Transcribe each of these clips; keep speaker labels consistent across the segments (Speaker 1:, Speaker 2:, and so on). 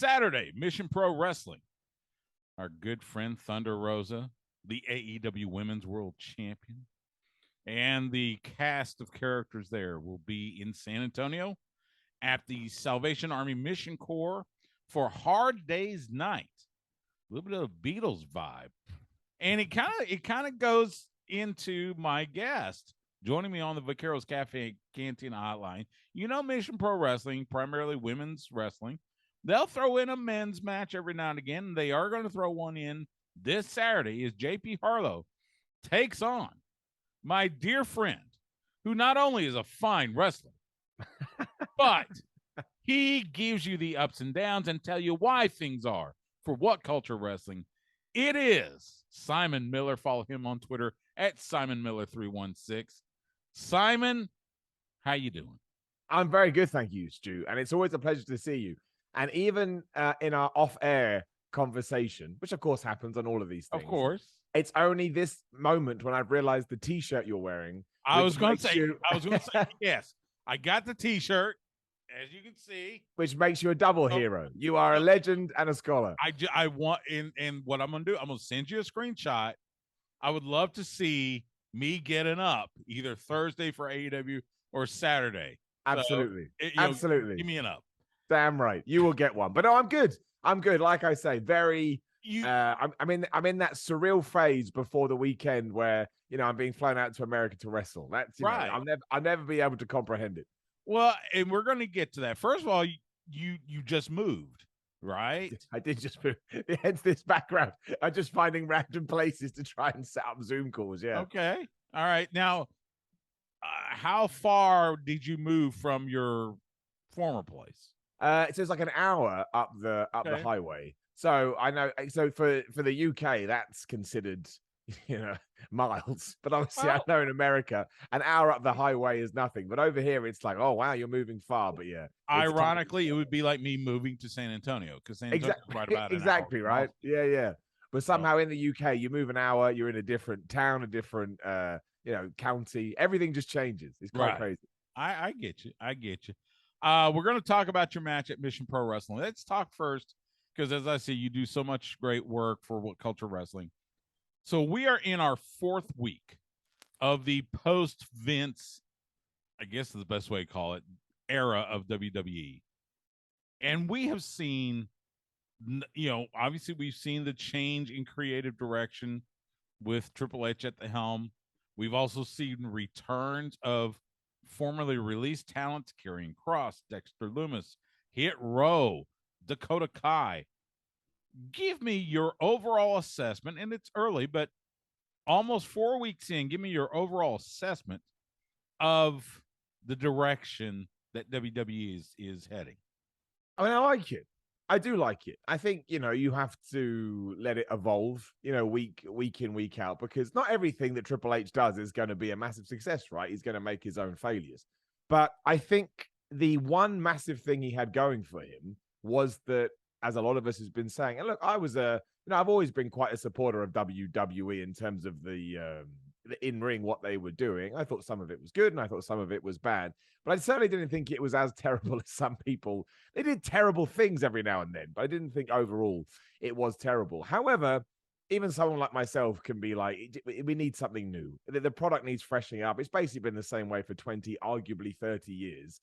Speaker 1: Saturday, Mission Pro Wrestling. Our good friend Thunder Rosa, the AEW Women's World Champion, and the cast of characters there will be in San Antonio at the Salvation Army Mission Corps for Hard Day's Night. A little bit of Beatles vibe. And it kind of goes into my guest joining me on the Vaqueros Cafe Cantina Hotline. You know, Mission Pro Wrestling, primarily women's wrestling. They'll throw in a men's match every now and again. They are going to throw one in this Saturday as JP Harlow takes on my dear friend, who not only is a fine wrestler, but he gives you the ups and downs and tell you why things are for WhatCulture Wrestling. It is Simon Miller. Follow him on Twitter at SimonMiller316. Simon, how you doing?
Speaker 2: I'm very good, thank you, Stu. And it's always a pleasure to see you. And even in our off-air conversation, which of course happens on all of these things.
Speaker 1: Of course.
Speaker 2: It's only this moment when I've realized the T-shirt you're wearing.
Speaker 1: I was going to say, yes, I got the T-shirt, as you can see.
Speaker 2: Which makes you a double hero. You are a legend and a scholar.
Speaker 1: I want, and what I'm going to do, I'm going to send you a screenshot. I would love to see me getting up either Thursday for AEW or Saturday.
Speaker 2: Absolutely.
Speaker 1: So,
Speaker 2: absolutely.
Speaker 1: Give me an up.
Speaker 2: Damn right. You will get one. But no, I'm good. I'm good. Like I say, very I'm in that surreal phase before the weekend where, I'm being flown out to America to wrestle. That's right. I'll never be able to comprehend it.
Speaker 1: Well, and we're going to get to that. First of all, you just moved, right?
Speaker 2: I did just move. Hence this background. I'm just finding random places to try and set up Zoom calls. Yeah.
Speaker 1: Okay. All right. Now, how far did you move from your former place?
Speaker 2: So it's like an hour up the highway. So I know. So for the UK, that's considered, miles. But obviously, I know in America, an hour up the highway is nothing. But over here, it's like, oh wow, you're moving far. But yeah,
Speaker 1: ironically, it would be like me moving to San Antonio because San Antonio is right about
Speaker 2: exactly right. Yeah. But somehow in the UK, you move an hour, you're in a different town, a different county. Everything just changes. It's quite crazy.
Speaker 1: I get you. We're going to talk about your match at Mission Pro Wrestling. Let's talk first, because as I say, you do so much great work for WhatCulture Wrestling. So we are in our 4th week of the post-Vince, I guess is the best way to call it, era of WWE. And we have seen, obviously we've seen the change in creative direction with Triple H at the helm. We've also seen returns of formerly released talents, Karrion Kross, Dexter Lumis, Hit Row, Dakota Kai. Give me your overall assessment, and it's early, but almost 4 weeks in, give me your overall assessment of the direction that WWE is heading.
Speaker 2: I mean, I like it. I do like it. I think, you have to let it evolve, week in, week out, because not everything that Triple H does is going to be a massive success, right? He's going to make his own failures. But I think the one massive thing he had going for him was that, as a lot of us has been saying, and look, I was I've always been quite a supporter of WWE in terms of the in-ring, what they were doing. I thought some of it was good and I thought some of it was bad, but I certainly didn't think it was as terrible as some people. They did terrible things every now and then, but I didn't think overall it was terrible. However, even someone like myself can be like, we need something new. The product needs freshening up. It's basically been the same way for 20, arguably 30 years.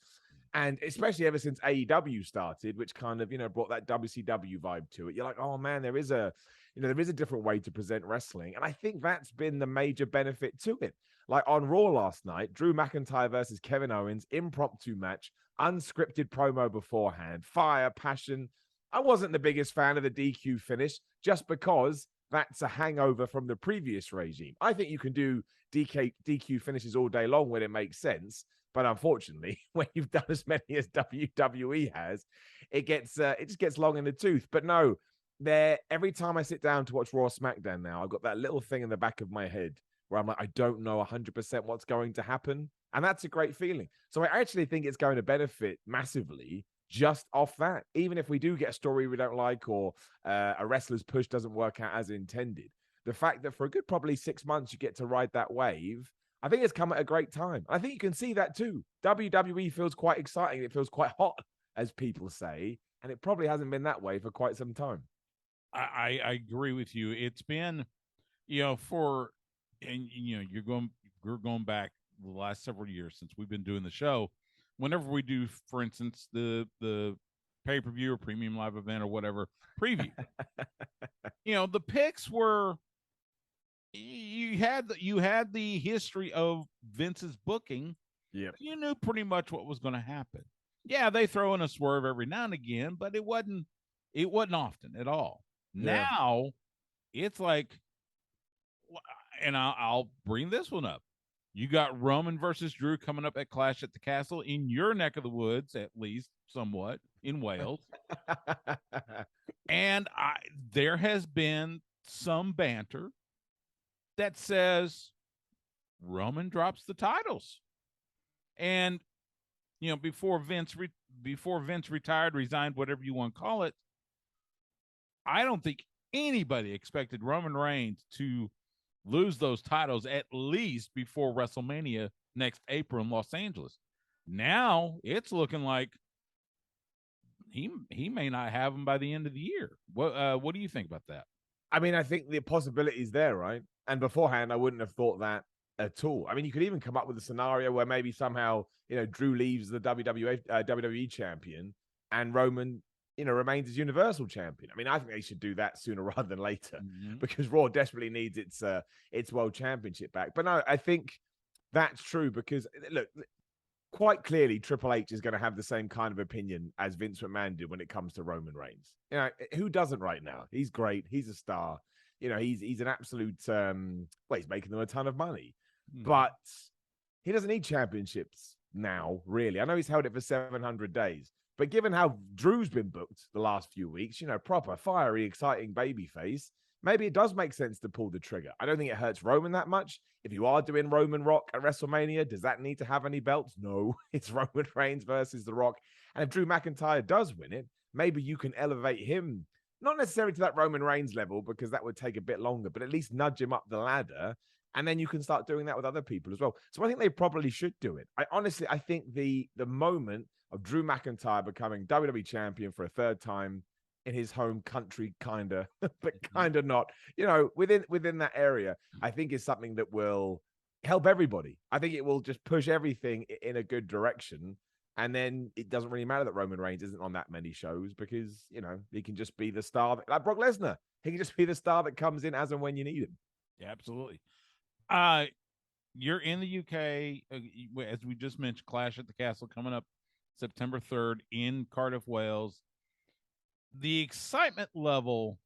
Speaker 2: And especially ever since AEW started, which kind of, brought that WCW vibe to it. You're like, oh man, there is a different way to present wrestling. And I think that's been the major benefit to it. Like on Raw last night, Drew McIntyre versus Kevin Owens, impromptu match, unscripted promo beforehand, fire, passion. I wasn't the biggest fan of the DQ finish just because that's a hangover from the previous regime. I think you can do DQ finishes all day long when it makes sense. But unfortunately, when you've done as many as WWE has, it just gets long in the tooth. But no, every time I sit down to watch Raw SmackDown now, I've got that little thing in the back of my head where I'm like, I don't know 100% what's going to happen. And that's a great feeling. So I actually think it's going to benefit massively just off that. Even if we do get a story we don't like or a wrestler's push doesn't work out as intended, the fact that for a good probably 6 months you get to ride that wave, I think it's come at a great time. I think you can see that too. WWE feels quite exciting. It feels quite hot, as people say. And it probably hasn't been that way for quite some time.
Speaker 1: I agree with you. It's been, for, and you're going back the last several years since we've been doing the show. Whenever we do, for instance, the pay per view or premium live event or whatever preview, the picks were, you had the history of Vince's booking.
Speaker 2: Yeah.
Speaker 1: You knew pretty much what was going to happen. Yeah, they throw in a swerve every now and again, but it wasn't often at all.
Speaker 2: Yeah.
Speaker 1: Now it's like, and I'll bring this one up. You got Roman versus Drew coming up at Clash at the Castle in your neck of the woods, at least somewhat in Wales. And there has been some banter that says Roman drops the titles. And before Vince retired, resigned, whatever you want to call it, I don't think anybody expected Roman Reigns to lose those titles at least before WrestleMania next April in Los Angeles. Now it's looking like he may not have them by the end of the year. What do you think about that?
Speaker 2: I mean, I think the possibility is there, right? And beforehand, I wouldn't have thought that at all. I mean, you could even come up with a scenario where maybe somehow, Drew leaves the WWE champion and Roman, remains as Universal champion. I mean, I think they should do that sooner rather than later because Raw desperately needs its world championship back. But no, I think that's true because look, quite clearly Triple H is going to have the same kind of opinion as Vince McMahon did when it comes to Roman Reigns. Who doesn't right now? He's great. He's a star. He's an absolute he's making them a ton of money. But he doesn't need championships now, really. I know he's held it for 700 days, but given how Drew's been booked the last few weeks, proper, fiery, exciting babyface, maybe it does make sense to pull the trigger. I don't think it hurts Roman that much. If you are doing Roman Rock at WrestleMania, does that need to have any belts? No, it's Roman Reigns versus The Rock. And if Drew McIntyre does win it, maybe you can elevate him, not necessarily to that Roman Reigns level, because that would take a bit longer, but at least nudge him up the ladder. And then you can start doing that with other people as well. So I think they probably should do it. I think the moment of Drew McIntyre becoming WWE champion for a third time in his home country, kind of, but kind of not, within that area, I think is something that will help everybody. I think it will just push everything in a good direction. And then it doesn't really matter that Roman Reigns isn't on that many shows because, he can just be the star, like Brock Lesnar. He can just be the star that comes in as and when you need him.
Speaker 1: Yeah, absolutely. You're in the UK, as we just mentioned, Clash at the Castle coming up September 3rd in Cardiff, Wales. The excitement level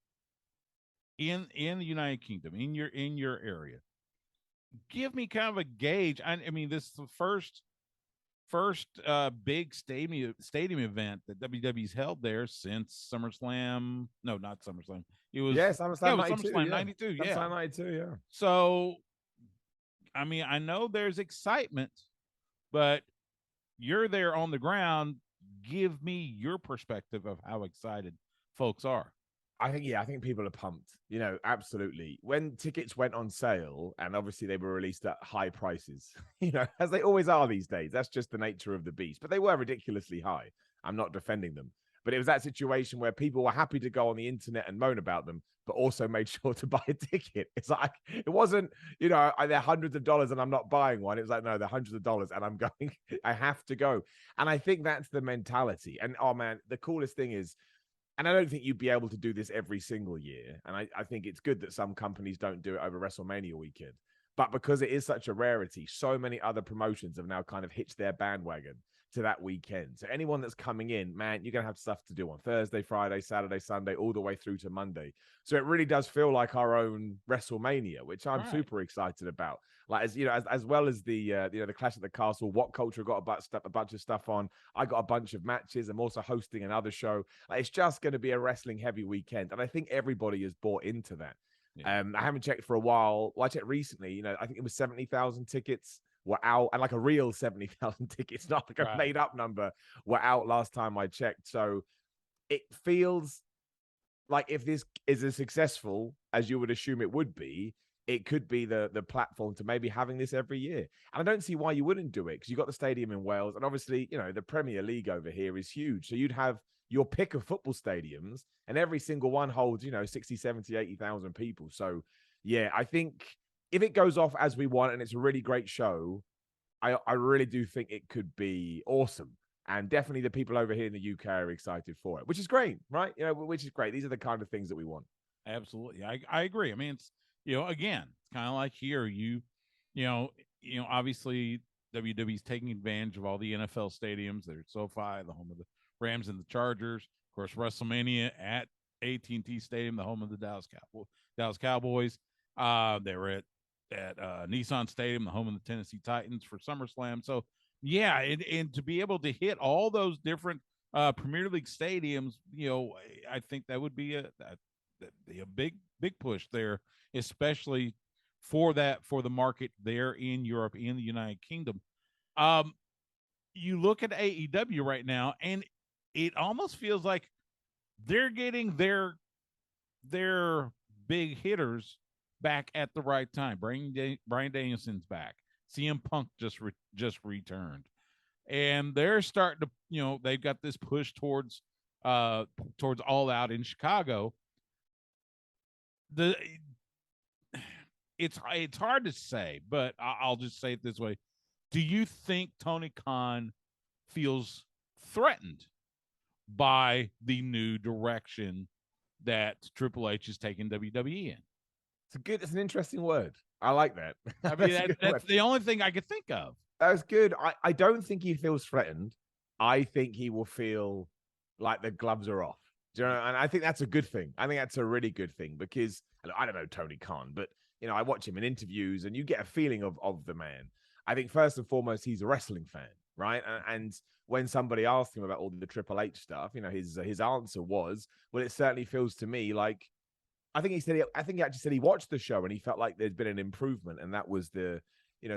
Speaker 1: in the United Kingdom, in your area, give me kind of a gauge. I mean, this is the first big stadium event that WWE's held there since SummerSlam. No, not SummerSlam. It was
Speaker 2: SummerSlam 92.
Speaker 1: SummerSlam 92. Yeah,
Speaker 2: SummerSlam 92. Yeah.
Speaker 1: So, I mean, I know there's excitement, but you're there on the ground. Give me your perspective of how excited folks are.
Speaker 2: I think people are pumped, absolutely. When tickets went on sale, and obviously they were released at high prices, as they always are these days. That's just the nature of the beast. But they were ridiculously high. I'm not defending them. But it was that situation where people were happy to go on the internet and moan about them, but also made sure to buy a ticket. It's like, it wasn't, they're hundreds of dollars and I'm not buying one. It was like, no, they're hundreds of dollars and I'm going, I have to go. And I think that's the mentality. And oh man, the coolest thing is, and I don't think you'd be able to do this every single year. And I think it's good that some companies don't do it over WrestleMania weekend. But because it is such a rarity, so many other promotions have now kind of hitched their bandwagon to that weekend. So anyone that's coming in, man, you're going to have stuff to do on Thursday, Friday, Saturday, Sunday, all the way through to Monday. So it really does feel like our own WrestleMania, which I'm super excited about. Like, as well as the Clash at the Castle, WhatCulture got a bunch of stuff on. I got a bunch of matches. I'm also hosting another show. Like, it's just going to be a wrestling heavy weekend. And I think everybody has bought into that. Yeah. I haven't checked for a while. Well, I checked recently, I think it was 70,000 tickets were out, and like a real 70,000 tickets, not like a made up number, were out last time I checked. So it feels like if this is as successful as you would assume it would be, it could be the platform to maybe having this every year. And I don't see why you wouldn't do it, because you've got the stadium in Wales, and obviously, the Premier League over here is huge. So you'd have your pick of football stadiums, and every single one holds, 60, 70, 80,000 people. So yeah, I think if it goes off as we want and it's a really great show, I really do think it could be awesome. And definitely the people over here in the UK are excited for it, which is great, right? Which is great. These are the kind of things that we want.
Speaker 1: Absolutely. I agree. I mean, it's, again, it's kind of like here, obviously WWE's taking advantage of all the NFL stadiums. There's SoFi, the home of the Rams and the Chargers. Of course, WrestleMania at AT&T Stadium, the home of the Dallas Cowboys. They were at Nissan Stadium, the home of the Tennessee Titans for SummerSlam. So, yeah, and to be able to hit all those different Premier League stadiums, I think that would be a big push there, especially for the market there in Europe, in the United Kingdom. You look at AEW right now, and it almost feels like they're getting their big hitters back at the right time. Bryan Danielson's back. CM Punk just returned, and they're starting to, they've got this push towards All Out in Chicago. It's hard to say, but I'll just say it this way: do you think Tony Khan feels threatened by the new direction that Triple H is taking WWE in?
Speaker 2: It's an interesting word. I like that.
Speaker 1: I mean, that's the only thing I could think of.
Speaker 2: That's good. I don't think he feels threatened. I think he will feel like the gloves are off. Do you know? And I think that's a good thing. I think that's a really good thing, because I don't know Tony Khan, but I watch him in interviews and you get a feeling of the man. I think first and foremost, he's a wrestling fan, right? And when somebody asked him about all the Triple H stuff, his answer was, well, it certainly feels to me like, I think he actually said he watched the show and he felt like there's been an improvement, and that was the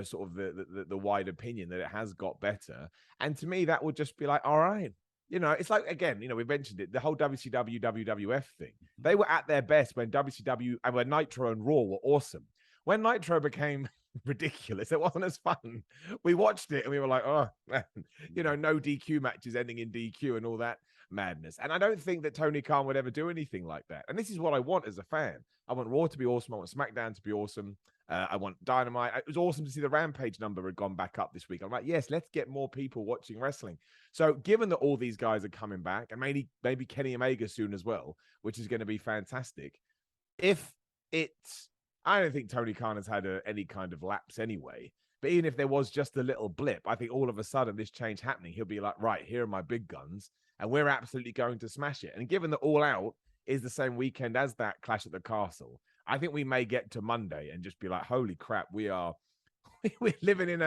Speaker 2: sort of the wide opinion that it has got better. And to me, that would just be like, all right. It's like, again, we mentioned it, the whole WCW, WWF thing. They were at their best when WCW and when Nitro and Raw were awesome. When Nitro became ridiculous, it wasn't as fun. We watched it and we were like, oh, man, no DQ matches ending in DQ and all that madness. And I don't think that Tony Khan would ever do anything like that. And this is what I want as a fan. I want Raw to be awesome. I want SmackDown to be awesome. I want Dynamite. It was awesome to see the Rampage number had gone back up this week. I'm like, yes, let's get more people watching wrestling. So given that all these guys are coming back, and maybe Kenny Omega soon as well, which is going to be fantastic. I don't think Tony Khan has had any kind of lapse anyway. But even if there was just a little blip, I think all of a sudden this change happening, he'll be like, right, here are my big guns, and we're absolutely going to smash it. And given that All Out is the same weekend as that Clash at the Castle, I think we may get to Monday and just be like, holy crap, we're living in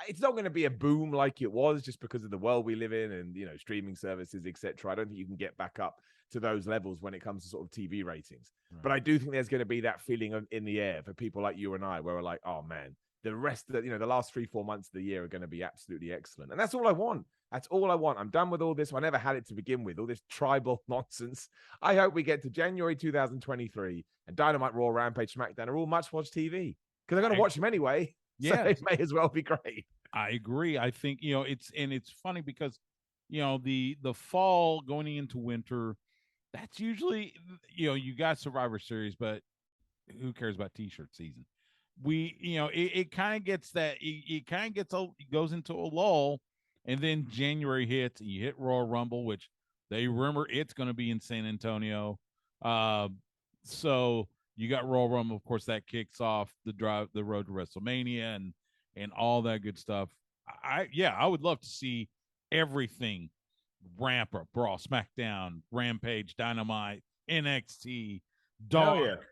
Speaker 2: it's not going to be a boom like it was, just because of the world we live in and, streaming services, etc. I don't think you can get back up to those levels when it comes to sort of TV ratings. Right. But I do think there's going to be that feeling in the air for people like you and I, where we're like, oh man, the rest of the last 3-4 months of the year are going to be absolutely excellent. And that's all I want. That's all I want. I'm done with all this. I never had it to begin with, all this tribal nonsense. I hope we get to January 2023 and Dynamite, Raw, Rampage, SmackDown are all must-watch TV, because I'm going to watch them anyway. Yeah, so it may as well be great.
Speaker 1: I agree. I think, it's funny because, the fall going into winter, that's usually, you got Survivor Series, but who cares about T-shirt season? It kind of gets that, it goes into a lull, and then January hits and you hit Royal Rumble, which they remember it's going to be in San Antonio. So you got Royal Rumble, of course, that kicks off the road to WrestleMania and all that good stuff. I would love to see everything ramp up: Raw, SmackDown, Rampage, Dynamite, NXT, Dark,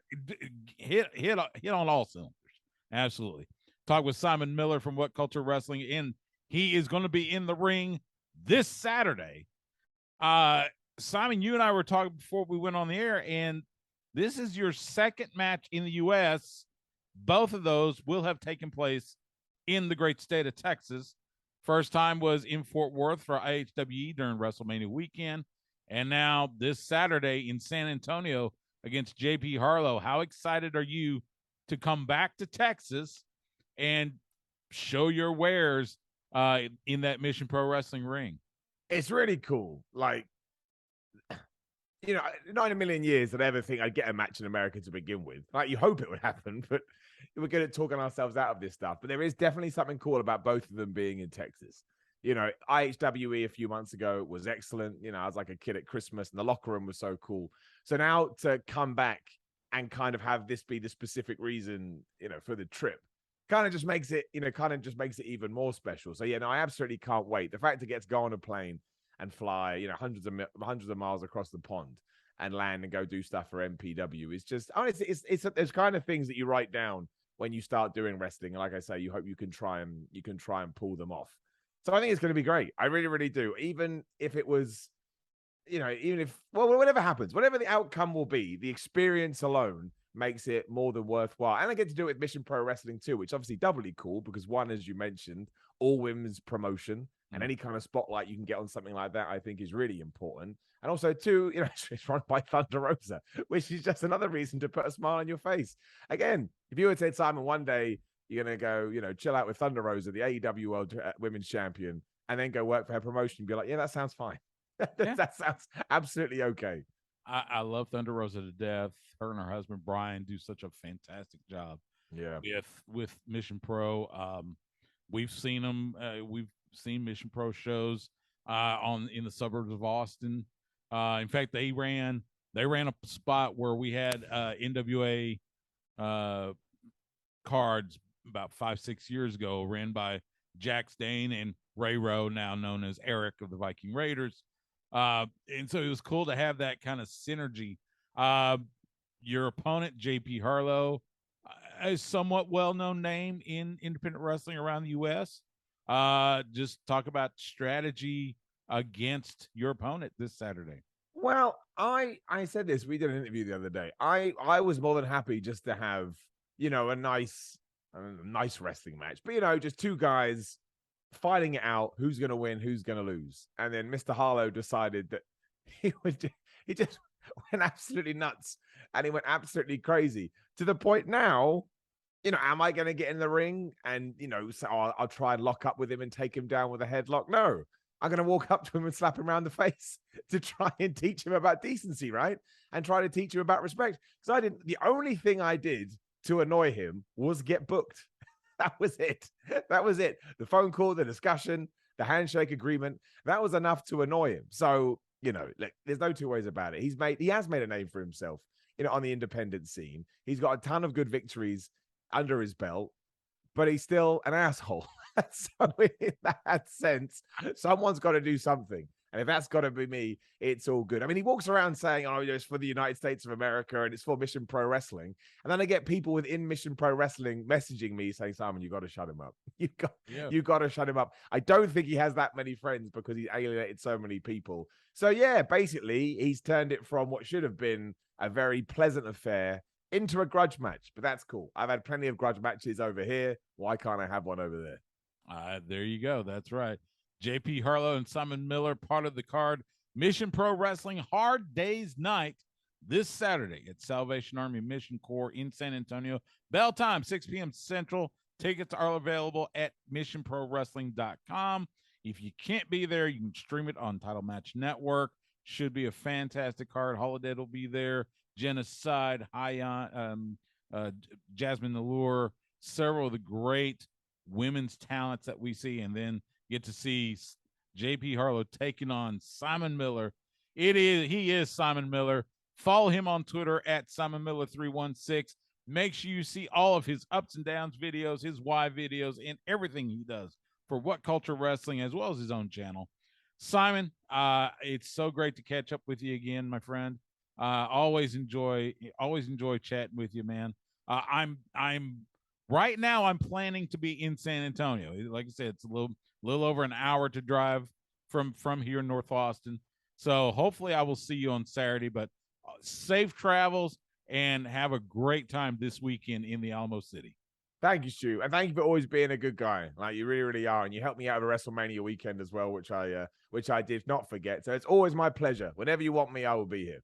Speaker 1: hit on all cylinders. Absolutely. Talk with Simon Miller from WhatCulture Wrestling, and he is going to be in the ring this Saturday. Simon, you and I were talking before we went on the air, and this is your second match in the U.S. Both of those will have taken place in the great state of Texas. First time was in Fort Worth for IHWE during WrestleMania weekend, and now this Saturday in San Antonio against JP Harlow. How excited are you to come back to Texas and show your wares in that Mission Pro Wrestling ring.
Speaker 2: It's really cool. Like, you know, not in a million years did I ever think I'd get a match in America to begin with. Like, you hope it would happen, but we're good at talking ourselves out of this stuff. But there is definitely something cool about both of them being in Texas. You know, IHWE a few months ago was excellent. You know, I was like a kid at Christmas and the locker room was so cool. So now to come back and kind of have this be the specific reason, you know, for the trip kind of just makes it, even more special. So, yeah, no, I absolutely can't wait. The fact it gets to go on a plane and fly, you know, hundreds of miles across the pond and land and go do stuff for MPW is just, it's kind of things that you write down when you start doing wrestling. And like I say, you hope you can try and pull them off. So I think it's going to be great. I really, really do. Even if it was, you know, whatever happens, whatever the outcome will be, the experience alone makes it more than worthwhile. And I get to do it with Mission Pro Wrestling too, which is obviously doubly cool because one, as you mentioned, all women's promotion and any kind of spotlight you can get on something like that, I think is really important. And also two, you know, it's run by Thunder Rosa, which is just another reason to put a smile on your face. Again, if you were to say, Simon, one day you're going to go, you know, chill out with Thunder Rosa, the AEW World Women's Champion, and then go work for her promotion, you'd be like, yeah, that sounds fine. That sounds absolutely okay.
Speaker 1: I love Thunder Rosa to death. Her and her husband Brian do such a fantastic job.
Speaker 2: Yeah,
Speaker 1: with Mission Pro. We've seen them. We've seen Mission Pro shows in the suburbs of Austin. In fact, they ran a spot where we had NWA cards about 5-6 years ago, ran by Jax Dane and Ray Rowe, now known as Eric of the Viking Raiders. And so it was cool to have that kind of synergy. Your opponent, JP Harlow, a somewhat well-known name in independent wrestling around the U.S. Just talk about strategy against your opponent this Saturday.
Speaker 2: Well, I said this. We did an interview the other day. I was more than happy just to have, you know, a nice wrestling match, but you know, just two guys fighting it out, who's going to win, who's going to lose. And then Mr. Harlow decided that he just went absolutely nuts and he went absolutely crazy to the point now, you know, am I going to get in the ring and, you know, so I'll try and lock up with him and take him down with a headlock? No, I'm going to walk up to him and slap him around the face to try and teach him about decency, right? And try to teach him about respect. Because the only thing I did to annoy him was get booked. That was it. That was it. The phone call, the discussion, the handshake agreement, that was enough to annoy him. So, you know, like, there's no two ways about it. He has made a name for himself, you know, on the independent scene. He's got a ton of good victories under his belt, but he's still an asshole. So in that sense, someone's got to do something. And if that's got to be me, it's all good. I mean, he walks around saying, oh, it's for the United States of America and it's for Mission Pro Wrestling. And then I get people within Mission Pro Wrestling messaging me saying, Simon, you got to shut him up. You got to shut him up. I don't think he has that many friends because he's alienated so many people. So, yeah, basically, he's turned it from what should have been a very pleasant affair into a grudge match. But that's cool. I've had plenty of grudge matches over here. Why can't I have one over there?
Speaker 1: There you go. That's right. JP Harlow and Simon Miller, part of the card. Mission Pro Wrestling Hard Days Night this Saturday at Salvation Army Mission Corps in San Antonio. Bell time, 6 p.m. Central. Tickets are available at missionprowrestling.com. If you can't be there, you can stream it on Title Match Network. Should be a fantastic card. Holiday will be there. Genocide, Jasmine Allure, several of the great women's talents that we see, and then get to see JP Harlow taking on Simon Miller. He is Simon Miller. Follow him on Twitter at Simon Miller 316. Make sure you see all of his ups and downs videos, his why videos, and everything he does for WhatCulture Wrestling, as well as his own channel. Simon, it's so great to catch up with you again, my friend. Always enjoy chatting with you, man. Right now I'm planning to be in San Antonio. Like I said, it's a little over an hour to drive from here in North Austin. So hopefully I will see you on Saturday, but safe travels and have a great time this weekend in the Alamo City.
Speaker 2: Thank you, Stu. And thank you for always being a good guy. Like, you really, really are. And you helped me out of a WrestleMania weekend as well, which I did not forget. So it's always my pleasure. Whenever you want me, I will be here.